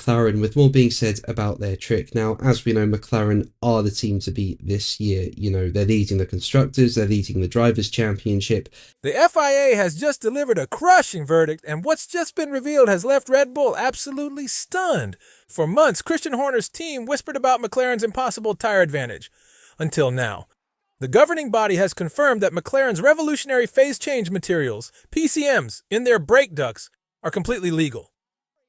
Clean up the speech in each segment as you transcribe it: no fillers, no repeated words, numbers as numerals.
McLaren, with more being said about their trick. Now, as we know, McLaren are the team to beat this year. You know, they're leading the Constructors, they're leading the Drivers' Championship. The FIA has just delivered a crushing verdict, and what's just been revealed has left Red Bull absolutely stunned. For months, Christian Horner's team whispered about McLaren's impossible tire advantage. Until now. The governing body has confirmed that McLaren's revolutionary phase change materials, PCMs, in their brake ducts are completely legal,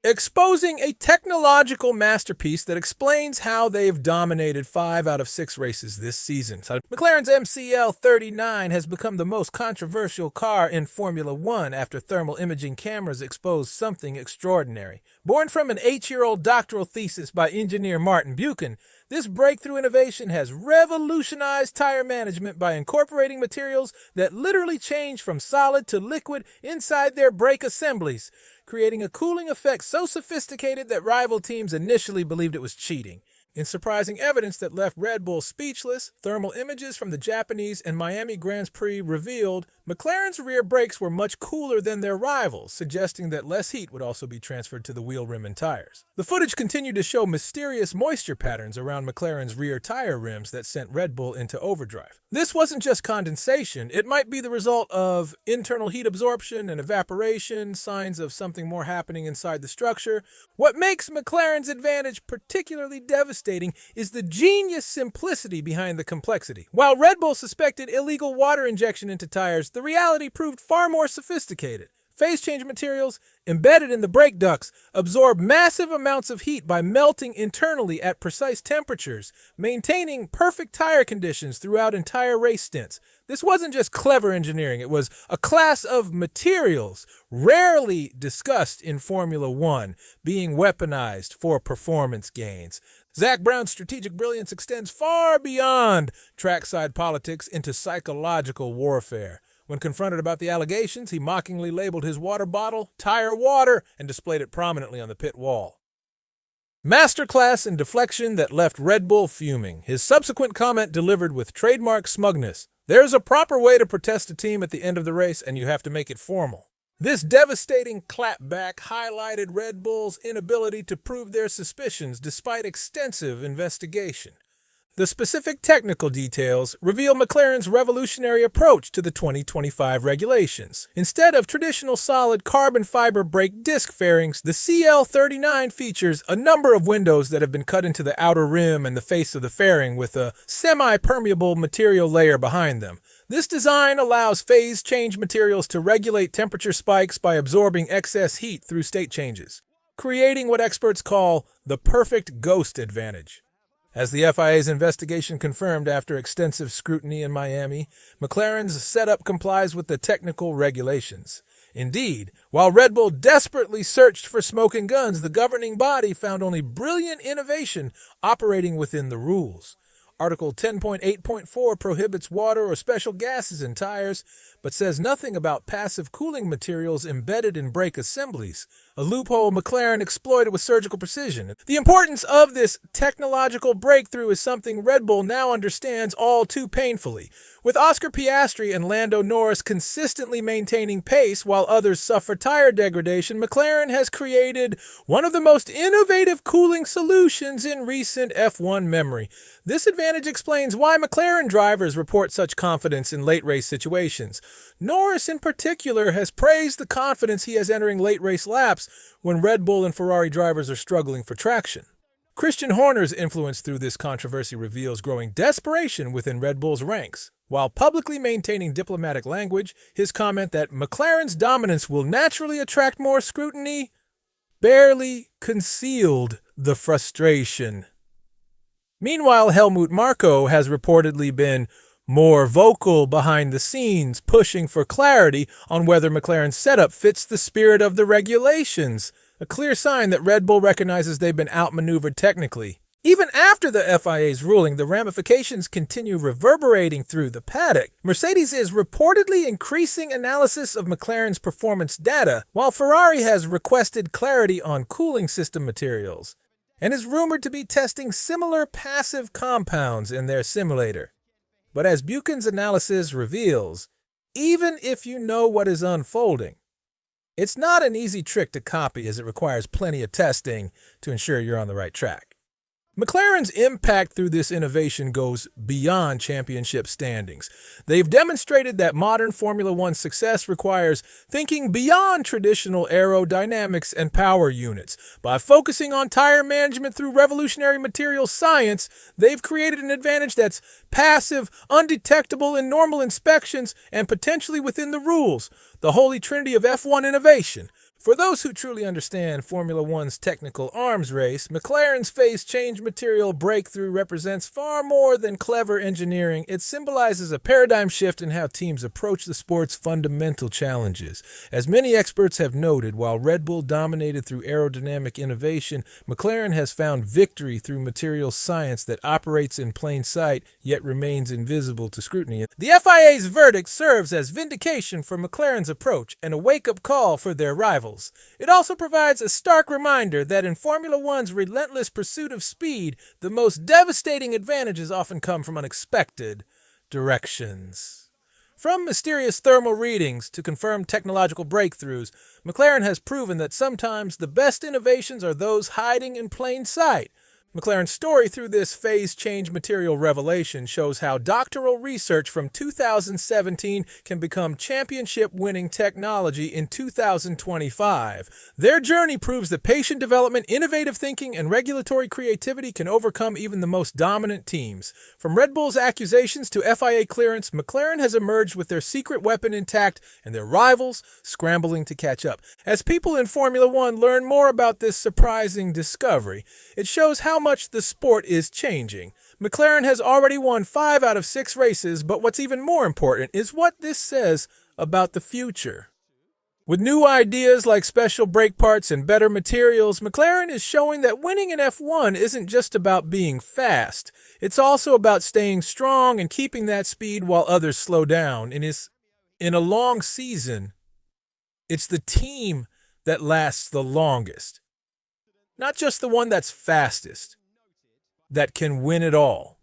exposing a technological masterpiece that explains how they've dominated 5 out of 6 races this season. So McLaren's MCL39 has become the most controversial car in Formula One after thermal imaging cameras exposed something extraordinary. Born from an 8-year-old doctoral thesis by engineer Martin Buchan, this breakthrough innovation has revolutionized tire management by incorporating materials that literally change from solid to liquid inside their brake assemblies, creating a cooling effect so sophisticated that rival teams initially believed it was cheating. In surprising evidence that left Red Bull speechless, thermal images from the Japanese and Miami Grand Prix revealed McLaren's rear brakes were much cooler than their rivals, suggesting that less heat would also be transferred to the wheel rim and tires. The footage continued to show mysterious moisture patterns around McLaren's rear tire rims that sent Red Bull into overdrive. This wasn't just condensation, it might be the result of internal heat absorption and evaporation, signs of something more happening inside the structure. What makes McLaren's advantage particularly devastating is the genius simplicity behind the complexity. While Red Bull suspected illegal water injection into tires, the reality proved far more sophisticated. Phase change materials embedded in the brake ducts absorb massive amounts of heat by melting internally at precise temperatures, maintaining perfect tire conditions throughout entire race stints. This wasn't just clever engineering, it was a class of materials rarely discussed in Formula One, being weaponized for performance gains. Zak Brown's strategic brilliance extends far beyond trackside politics into psychological warfare. When confronted about the allegations, he mockingly labeled his water bottle "tire water" and displayed it prominently on the pit wall. Masterclass in deflection that left Red Bull fuming. His subsequent comment delivered with trademark smugness. There's a proper way to protest a team at the end of the race, and you have to make it formal. This devastating clapback highlighted Red Bull's inability to prove their suspicions despite extensive investigation. The specific technical details reveal McLaren's revolutionary approach to the 2025 regulations. Instead of traditional solid carbon fiber brake disc fairings, the CL39 features a number of windows that have been cut into the outer rim and the face of the fairing with a semi-permeable material layer behind them. This design allows phase change materials to regulate temperature spikes by absorbing excess heat through state changes, creating what experts call the perfect ghost advantage. As the FIA's investigation confirmed after extensive scrutiny in Miami, McLaren's setup complies with the technical regulations. Indeed, while Red Bull desperately searched for smoking guns, the governing body found only brilliant innovation operating within the rules. Article 10.8.4 prohibits water or special gases in tires, but says nothing about passive cooling materials embedded in brake assemblies, a loophole McLaren exploited with surgical precision. The importance of this technological breakthrough is something Red Bull now understands all too painfully. With Oscar Piastri and Lando Norris consistently maintaining pace while others suffer tire degradation, McLaren has created one of the most innovative cooling solutions in recent F1 memory. This advantage explains why McLaren drivers report such confidence in late race situations. Norris in particular has praised the confidence he has entering late race laps when Red Bull and Ferrari drivers are struggling for traction. Christian Horner's influence through this controversy reveals growing desperation within Red Bull's ranks. While publicly maintaining diplomatic language, his comment that McLaren's dominance will naturally attract more scrutiny barely concealed the frustration. Meanwhile, Helmut Marko has reportedly been more vocal behind the scenes, pushing for clarity on whether McLaren's setup fits the spirit of the regulations, a clear sign that Red Bull recognizes they've been outmaneuvered technically. Even after the FIA's ruling, the ramifications continue reverberating through the paddock. Mercedes is reportedly increasing analysis of McLaren's performance data, while Ferrari has requested clarity on cooling system materials, and is rumored to be testing similar passive compounds in their simulator. But as Buchan's analysis reveals, even if you know what is unfolding, It's not an easy trick to copy as it requires plenty of testing to ensure you're on the right track. McLaren's impact through this innovation goes beyond championship standings. They've demonstrated that modern Formula One success requires thinking beyond traditional aerodynamics and power units. By focusing on tire management through revolutionary materials science, they've created an advantage that's passive, undetectable in normal inspections, and potentially within the rules. The holy trinity of F1 innovation. For those who truly understand Formula One's technical arms race, McLaren's phase change material breakthrough represents far more than clever engineering. It symbolizes a paradigm shift in how teams approach the sport's fundamental challenges. As many experts have noted, while Red Bull dominated through aerodynamic innovation, McLaren has found victory through material science that operates in plain sight yet remains invisible to scrutiny. The FIA's verdict serves as vindication for McLaren's approach and a wake-up call for their rivals. It also provides a stark reminder that in Formula One's relentless pursuit of speed, the most devastating advantages often come from unexpected directions. From mysterious thermal readings to confirmed technological breakthroughs, McLaren has proven that sometimes the best innovations are those hiding in plain sight. McLaren's story through this phase change material revelation shows how doctoral research from 2017 can become championship-winning technology in 2025. Their journey proves that patient development, innovative thinking, and regulatory creativity can overcome even the most dominant teams. From Red Bull's accusations to FIA clearance, McLaren has emerged with their secret weapon intact and their rivals scrambling to catch up. As people in Formula One learn more about this surprising discovery, it shows how much the sport is changing. McLaren has already won 5 out of 6 races, but what's even more important is what this says about the future. With new ideas like special brake parts and better materials, McLaren is showing that winning in F1 isn't just about being fast. It's also about staying strong and keeping that speed while others slow down. In a long season, it's the team that lasts the longest. Not just the one that's fastest, that can win it all.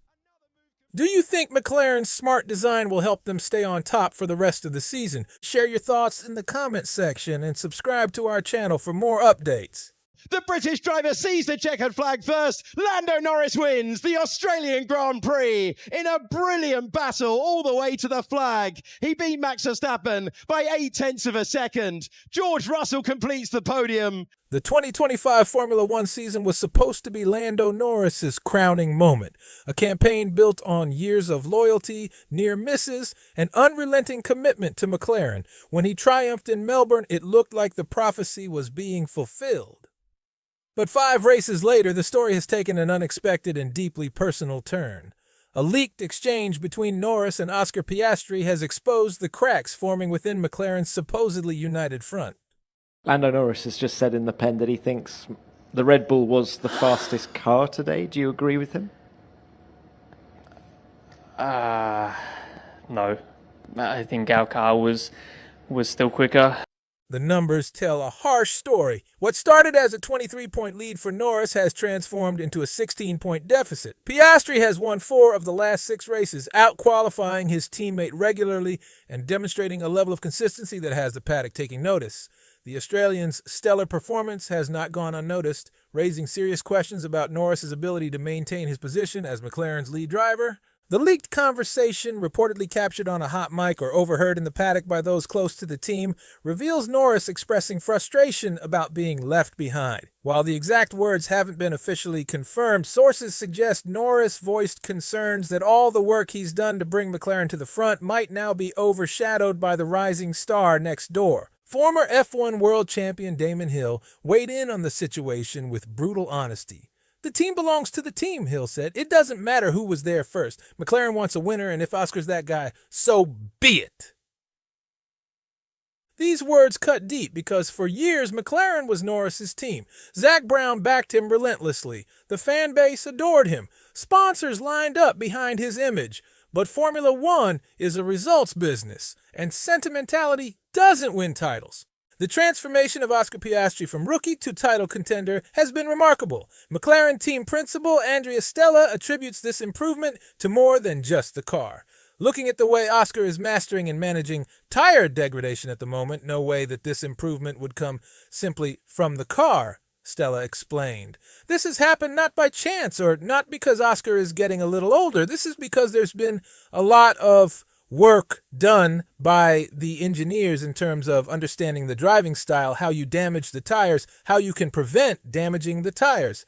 Do you think McLaren's smart design will help them stay on top for the rest of the season? Share your thoughts in the comment section and subscribe to our channel for more updates. The British driver sees the checkered flag first. Lando Norris wins the Australian Grand Prix in a brilliant battle all the way to the flag. He beat Max Verstappen by 0.8 of a second. George Russell completes the podium. The 2025 Formula One season was supposed to be Lando Norris's crowning moment, a campaign built on years of loyalty, near misses, and unrelenting commitment to McLaren. When he triumphed in Melbourne, it looked like the prophecy was being fulfilled. But 5 races later, the story has taken an unexpected and deeply personal turn. A leaked exchange between Norris and Oscar Piastri has exposed the cracks forming within McLaren's supposedly united front. Lando Norris has just said in the pen that he thinks the Red Bull was the fastest car today. Do you agree with him? No. I think our car was still quicker. The numbers tell a harsh story. What started as a 23-point lead for Norris has transformed into a 16-point deficit. Piastri has won 4 of the last 6 races, out-qualifying his teammate regularly and demonstrating a level of consistency that has the paddock taking notice. The Australian's stellar performance has not gone unnoticed, raising serious questions about Norris's ability to maintain his position as McLaren's lead driver. The leaked conversation, reportedly captured on a hot mic or overheard in the paddock by those close to the team, reveals Norris expressing frustration about being left behind. While the exact words haven't been officially confirmed, sources suggest Norris voiced concerns that all the work he's done to bring McLaren to the front might now be overshadowed by the rising star next door. Former F1 world champion Damon Hill weighed in on the situation with brutal honesty. The team belongs to the team, Hill said. It doesn't matter who was there first. McLaren wants a winner, and if Oscar's that guy, so be it. These words cut deep because for years McLaren was Norris's team. Zach Brown backed him relentlessly. The fan base adored him. Sponsors lined up behind his image. But Formula One is a results business, and sentimentality doesn't win titles. The transformation of Oscar Piastri from rookie to title contender has been remarkable. McLaren team principal Andrea Stella attributes this improvement to more than just the car. Looking at the way Oscar is mastering and managing tire degradation at the moment, no way that this improvement would come simply from the car, Stella explained. This has happened not by chance or not because Oscar is getting a little older. This is because there's been a lot of work done by the engineers in terms of understanding the driving style, how you damage the tires, how you can prevent damaging the tires.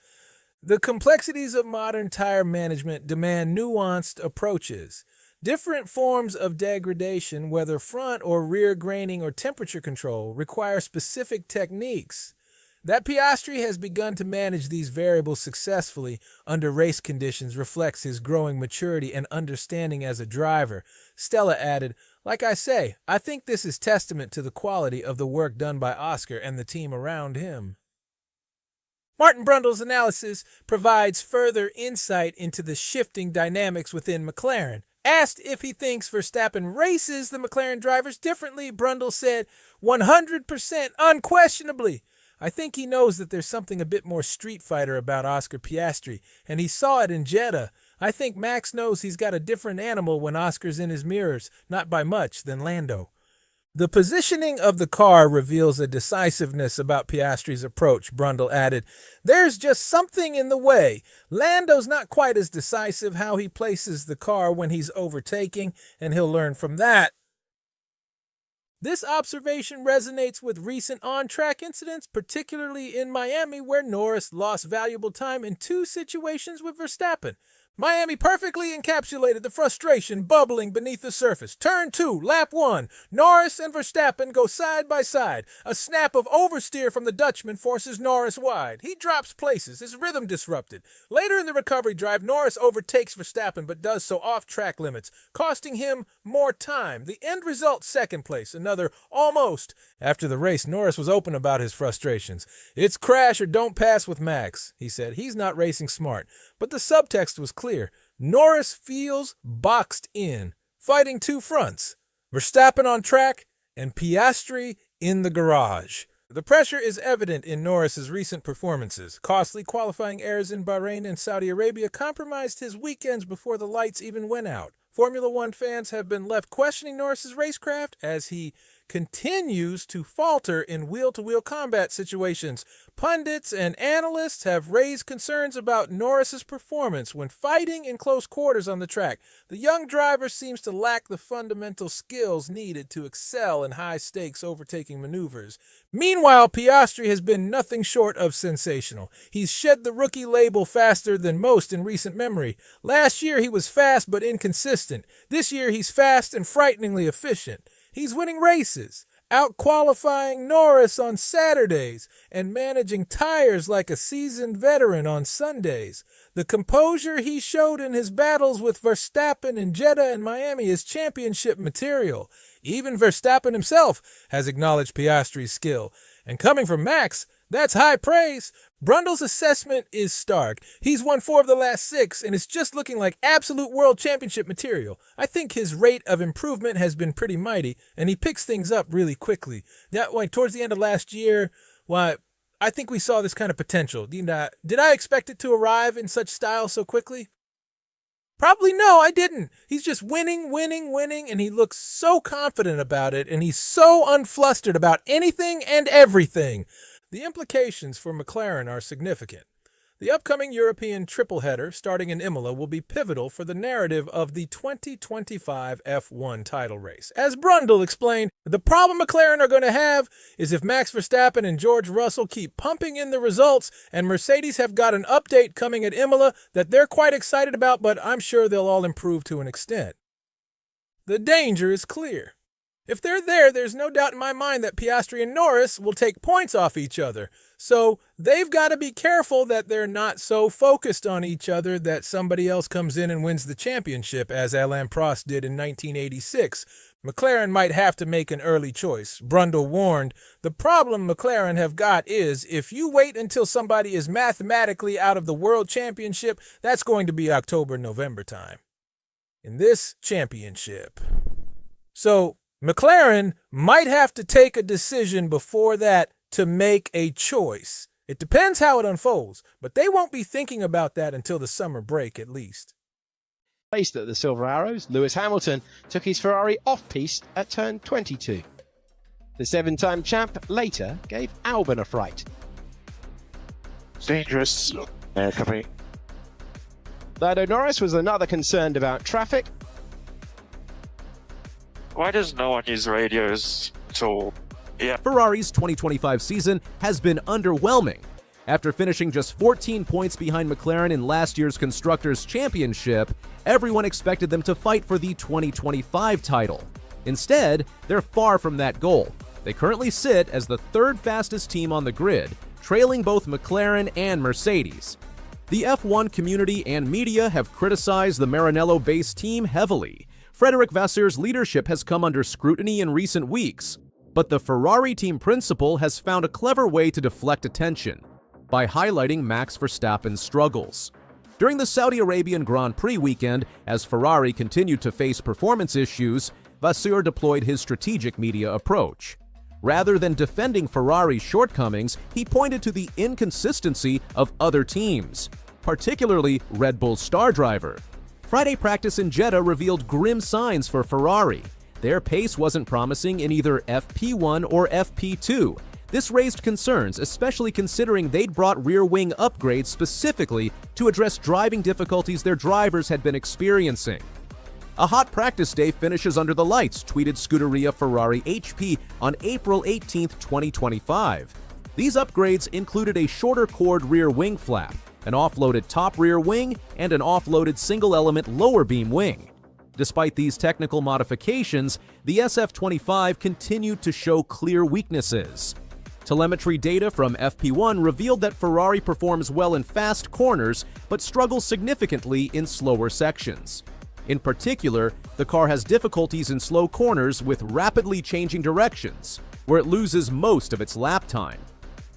The complexities of modern tire management demand nuanced approaches. Different forms of degradation, whether front or rear graining or temperature control, require specific techniques. That Piastri has begun to manage these variables successfully under race conditions reflects his growing maturity and understanding as a driver. Stella added, like I say, I think this is testament to the quality of the work done by Oscar and the team around him. Martin Brundle's analysis provides further insight into the shifting dynamics within McLaren. Asked if he thinks Verstappen races the McLaren drivers differently, Brundle said, 100% unquestionably. I think he knows that there's something a bit more Street Fighter about Oscar Piastri, and he saw it in Jeddah. I think Max knows he's got a different animal when Oscar's in his mirrors, not by much, than Lando. The positioning of the car reveals a decisiveness about Piastri's approach, Brundle added. There's just something in the way. Lando's not quite as decisive how he places the car when he's overtaking, and he'll learn from that. This observation resonates with recent on-track incidents, particularly in Miami, where Norris lost valuable time in two situations with Verstappen. Miami perfectly encapsulated the frustration bubbling beneath the surface. Turn 2, lap 1. Norris and Verstappen go side by side. A snap of oversteer from the Dutchman forces Norris wide. He drops places, his rhythm disrupted. Later in the recovery drive, Norris overtakes Verstappen but does so off track limits, costing him more time. The end result, second place, another almost. After the race, Norris was open about his frustrations. It's crash or don't pass with Max, he said. He's not racing smart. But the subtext was clear. Norris feels boxed in, fighting two fronts, Verstappen on track and Piastri in the garage. The pressure is evident in Norris's recent performances. Costly qualifying errors in Bahrain and Saudi Arabia compromised his weekends before the lights even went out. Formula One fans have been left questioning Norris's racecraft as he continues to falter in wheel-to-wheel combat situations. Pundits and analysts have raised concerns about Norris's performance when fighting in close quarters on the track. The young driver seems to lack the fundamental skills needed to excel in high-stakes overtaking maneuvers. Meanwhile, Piastri has been nothing short of sensational. He's shed the rookie label faster than most in recent memory. Last year he was fast but inconsistent. This year he's fast and frighteningly efficient. He's winning races, out-qualifying Norris on Saturdays, and managing tires like a seasoned veteran on Sundays. The composure he showed in his battles with Verstappen in Jeddah and Miami is championship material. Even Verstappen himself has acknowledged Piastri's skill. And coming from Max, that's high praise. Brundle's assessment is stark. He's won 4 of the last 6, and it's just looking like absolute world championship material. I think his rate of improvement has been pretty mighty, and he picks things up really quickly. Towards the end of last year, I think we saw this kind of potential. Did I expect it to arrive in such style so quickly? Probably no, I didn't. He's just winning, and he looks so confident about it, and he's so unflustered about anything and everything. The implications for McLaren are significant. The upcoming European triple-header starting in Imola will be pivotal for the narrative of the 2025 F1 title race. As Brundle explained, the problem McLaren are going to have is if Max Verstappen and George Russell keep pumping in the results, and Mercedes have got an update coming at Imola that they're quite excited about, but I'm sure they'll all improve to an extent. The danger is clear. If they're there, there's no doubt in my mind that Piastri and Norris will take points off each other. So they've got to be careful that they're not so focused on each other that somebody else comes in and wins the championship, as Alain Prost did in 1986. McLaren might have to make an early choice. Brundle warned, the problem McLaren have got is if you wait until somebody is mathematically out of the world championship, that's going to be October, November time in this championship. So McLaren might have to take a decision before that to make a choice. It depends how it unfolds, but they won't be thinking about that until the summer break at least. Placed at the Silver Arrows, Lewis Hamilton took his Ferrari off-piste at turn 22. The 7-time champ later gave Albon a fright. Dangerous. Copy. Lando Norris was another concerned about traffic. Why does no one use radios at all? Yeah. Ferrari's 2025 season has been underwhelming. After finishing just 14 points behind McLaren in last year's Constructors' Championship, everyone expected them to fight for the 2025 title. Instead, they're far from that goal. They currently sit as the third fastest team on the grid, trailing both McLaren and Mercedes. The F1 community and media have criticized the Maranello-based team heavily. Frederic Vasseur's leadership has come under scrutiny in recent weeks, but the Ferrari team principal has found a clever way to deflect attention by highlighting Max Verstappen's struggles. During the Saudi Arabian Grand Prix weekend, as Ferrari continued to face performance issues, Vasseur deployed his strategic media approach. Rather than defending Ferrari's shortcomings, he pointed to the inconsistency of other teams, particularly Red Bull's star driver. Friday practice in Jeddah revealed grim signs for Ferrari. Their pace wasn't promising in either FP1 or FP2. This raised concerns, especially considering they'd brought rear wing upgrades specifically to address driving difficulties their drivers had been experiencing. A hot practice day finishes under the lights, tweeted Scuderia Ferrari HP on April 18, 2025. These upgrades included a shorter chord rear wing flap, an offloaded top rear wing, and an offloaded single-element lower beam wing. Despite these technical modifications, the SF25 continued to show clear weaknesses. Telemetry data from FP1 revealed that Ferrari performs well in fast corners, but struggles significantly in slower sections. In particular, the car has difficulties in slow corners with rapidly changing directions, where it loses most of its lap time.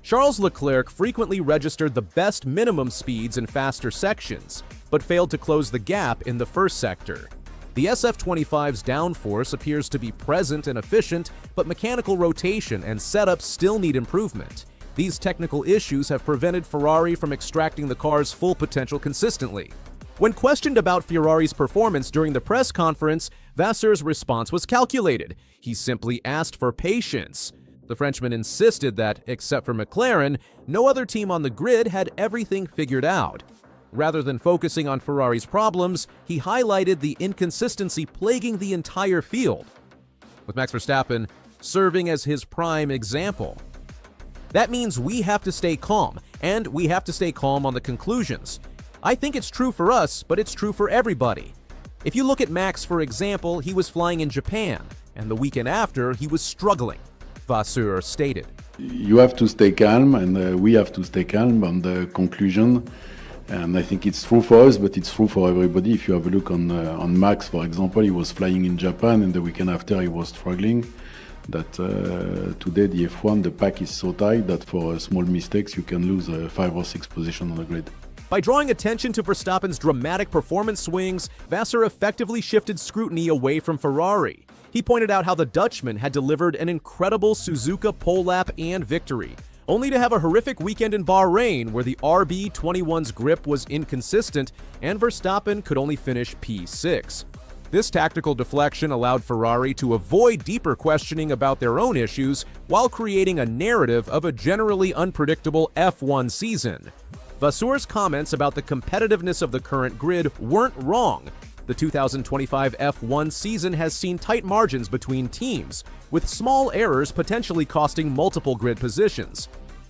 Charles Leclerc frequently registered the best minimum speeds in faster sections, but failed to close the gap in the first sector. The SF25's downforce appears to be present and efficient, but mechanical rotation and setup still need improvement. These technical issues have prevented Ferrari from extracting the car's full potential consistently. When questioned about Ferrari's performance during the press conference, Vasseur's response was calculated. He simply asked for patience. The Frenchman insisted that, except for McLaren, no other team on the grid had everything figured out. Rather than focusing on Ferrari's problems, he highlighted the inconsistency plaguing the entire field, with Max Verstappen serving as his prime example. That means we have to stay calm, and we have to stay calm on the conclusions. I think it's true for us, but it's true for everybody. If you look at Max, for example, he was flying in Japan, and the weekend after, he was struggling, Vasseur stated. You have to stay calm, and we have to stay calm on the conclusion. And I think it's true for us, but it's true for everybody. If you have a look on Max, for example, he was flying in Japan, and the weekend after he was struggling. That today the F1, the pack is so tight that for small mistakes you can lose 5 or 6 positions on the grid. By drawing attention to Verstappen's dramatic performance swings, Vasseur effectively shifted scrutiny away from Ferrari. He pointed out how the Dutchman had delivered an incredible Suzuka pole lap and victory, only to have a horrific weekend in Bahrain where the RB21's grip was inconsistent and Verstappen could only finish P6. This tactical deflection allowed Ferrari to avoid deeper questioning about their own issues while creating a narrative of a generally unpredictable F1 season. Vasseur's comments about the competitiveness of the current grid weren't wrong. The 2025 F1 season has seen tight margins between teams, with small errors potentially costing multiple grid positions.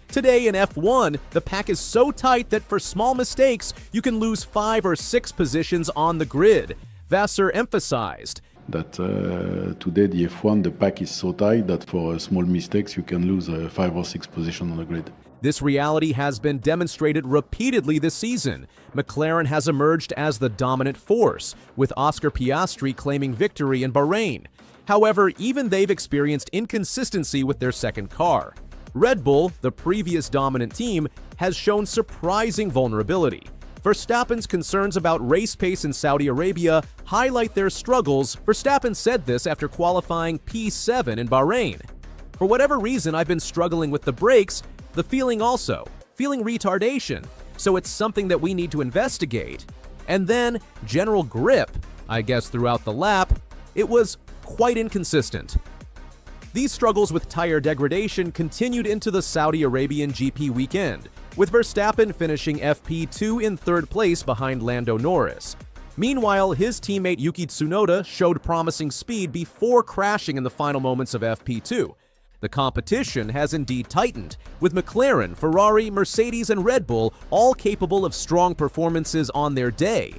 Today in F1, the pack is so tight that for small mistakes, you can lose 5 or 6 positions on the grid, Vasseur emphasized. That today the F1, the pack is so tight that for small mistakes you can lose 5 or 6 positions on the grid. This reality has been demonstrated repeatedly this season. McLaren has emerged as the dominant force, with Oscar Piastri claiming victory in Bahrain. However, even they've experienced inconsistency with their second car. Red Bull, the previous dominant team, has shown surprising vulnerability. Verstappen's concerns about race pace in Saudi Arabia highlight their struggles. Verstappen said this after qualifying P7 in Bahrain. For whatever reason, I've been struggling with the brakes, feeling retardation, so it's something that we need to investigate. And then general grip, I guess throughout the lap, it was quite inconsistent. These struggles with tire degradation continued into the Saudi Arabian GP weekend, with Verstappen finishing FP2 in third place behind Lando Norris. Meanwhile, his teammate Yuki Tsunoda showed promising speed before crashing in the final moments of FP2. The competition has indeed tightened, with McLaren, Ferrari, Mercedes, and Red Bull all capable of strong performances on their day.